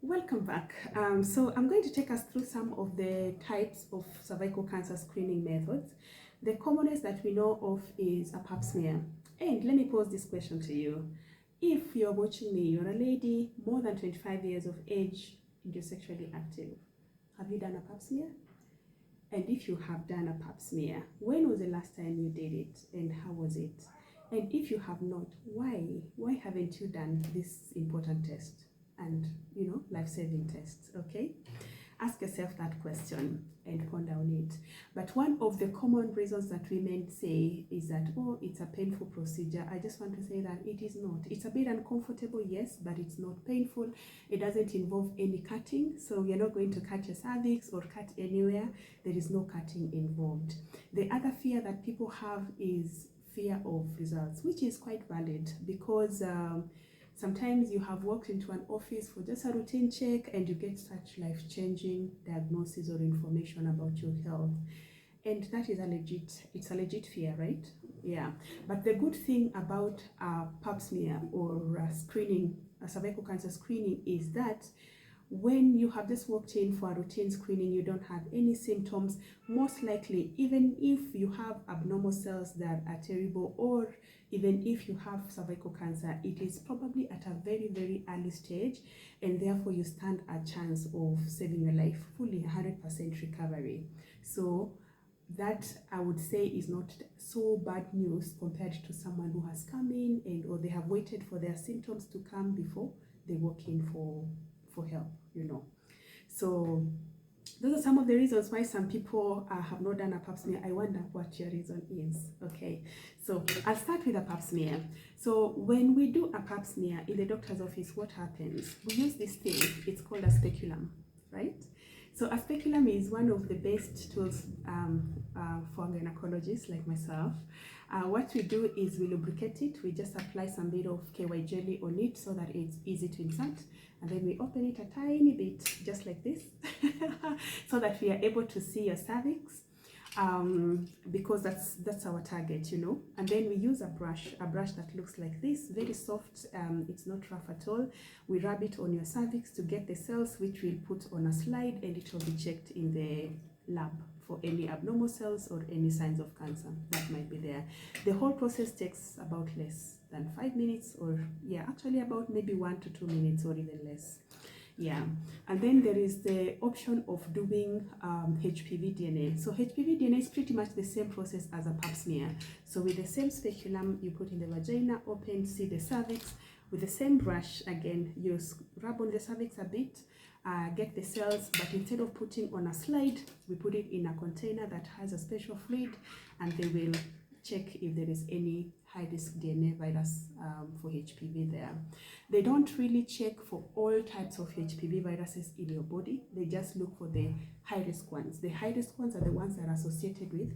Welcome back. So I'm going to take us through some of the types of cervical cancer screening methods. The commonest that we know of is a pap smear. And let me pose this question to you. If you're watching me, you're a lady more than 25 years of age and you're sexually active, have you done a pap smear? And if you have done a pap smear, when was the last time you did it and how was it? And if you have not, why? Why haven't you done this important test and, life-saving test? Okay? Ask yourself that question and ponder on it. But one of the common reasons that women say is that, oh, it's a painful procedure. I just want to say that it is not. It's a bit uncomfortable, yes, but it's not painful. It doesn't involve any cutting. So you're not going to cut your cervix or cut anywhere. There is no cutting involved. The other fear that people have is fear of results, which is quite valid because sometimes you have walked into an office for just a routine check and you get such life-changing diagnosis or information about your health. And that is it's a legit fear, right? Yeah. But the good thing about pap smear or screening, a cervical cancer screening, is that when you have just walked in for a routine screening, you don't have any symptoms. Most likely, even if you have abnormal cells that are terrible, or even if you have cervical cancer, it is probably at a very, very early stage, and therefore you stand a chance of saving your life, fully 100% recovery. So that, I would say, is not so bad news compared to someone who has come in or they have waited for their symptoms to come before they walk in for help, So those are some of the reasons why some people have not done a pap smear. I wonder what your reason is. Okay, so I'll start with a pap smear. So when we do a pap smear in the doctor's office, what happens? We use this thing, it's called a speculum, right? So a speculum is one of the best tools for gynecologists like myself. What we do is we lubricate it. We just apply some bit of KY jelly on it so that it's easy to insert. And then we open it a tiny bit, just like this, so that we are able to see your cervix, because that's our target, And then we use a brush that looks like this, very soft. It's not rough at all. We rub it on your cervix to get the cells, which we'll put on a slide, and it will be checked in the lab for any abnormal cells or any signs of cancer that might be there. The whole process takes about less than 5 minutes, or actually about maybe 1 to 2 minutes or even less. And then there is the option of doing HPV DNA. So HPV DNA is pretty much the same process as a pap smear. So with the same speculum, you put in the vagina, open, see the cervix. With the same brush, again, you rub on the cervix a bit, get the cells, but instead of putting on a slide, we put it in a container that has a special fluid, and they will check if there is any high-risk DNA virus for HPV there. They don't really check for all types of HPV viruses in your body. They just look for the high-risk ones. The high-risk ones are the ones that are associated with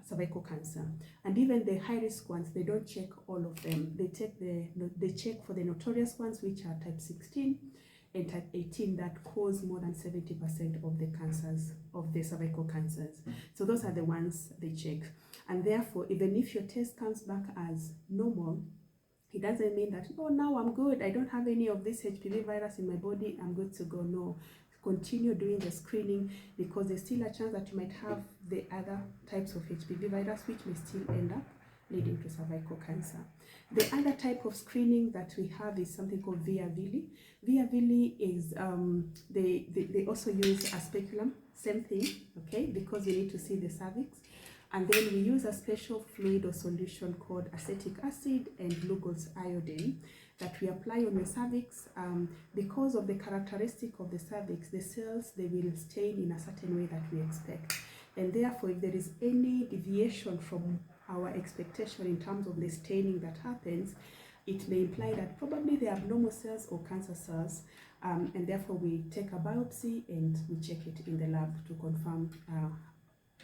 cervical cancer. And even the high-risk ones, they don't check all of them. They check for the notorious ones, which are type 16 and type 18, that cause more than 70% of the cancers, of the cervical cancers. So those are the ones they check. And therefore, even if your test comes back as normal, it doesn't mean that, oh, now I'm good, I don't have any of this HPV virus in my body, I'm good to go. No, continue doing the screening, because there's still a chance that you might have the other types of HPV virus, which may still end up leading to cervical cancer. The other type of screening that we have is something called via villi. Via villi is, they also use a speculum, same thing, okay, because we need to see the cervix. And then we use a special fluid or solution called acetic acid and glucose iodine that we apply on your cervix. Because of the characteristic of the cervix, the cells, they will stain in a certain way that we expect. And therefore, if there is any deviation from our expectation in terms of the staining that happens, it may imply that probably they are abnormal cells or cancer cells, and therefore we take a biopsy and we check it in the lab to confirm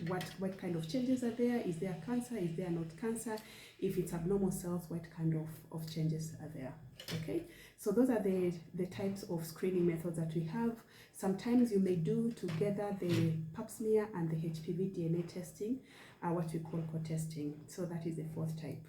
what kind of changes are there. Is there cancer? Is there not cancer? If it's abnormal cells, what kind of changes are there? Okay, so those are the types of screening methods that we have. Sometimes you may do together the pap smear and the HPV DNA testing, what we call co-testing. So that is the fourth type.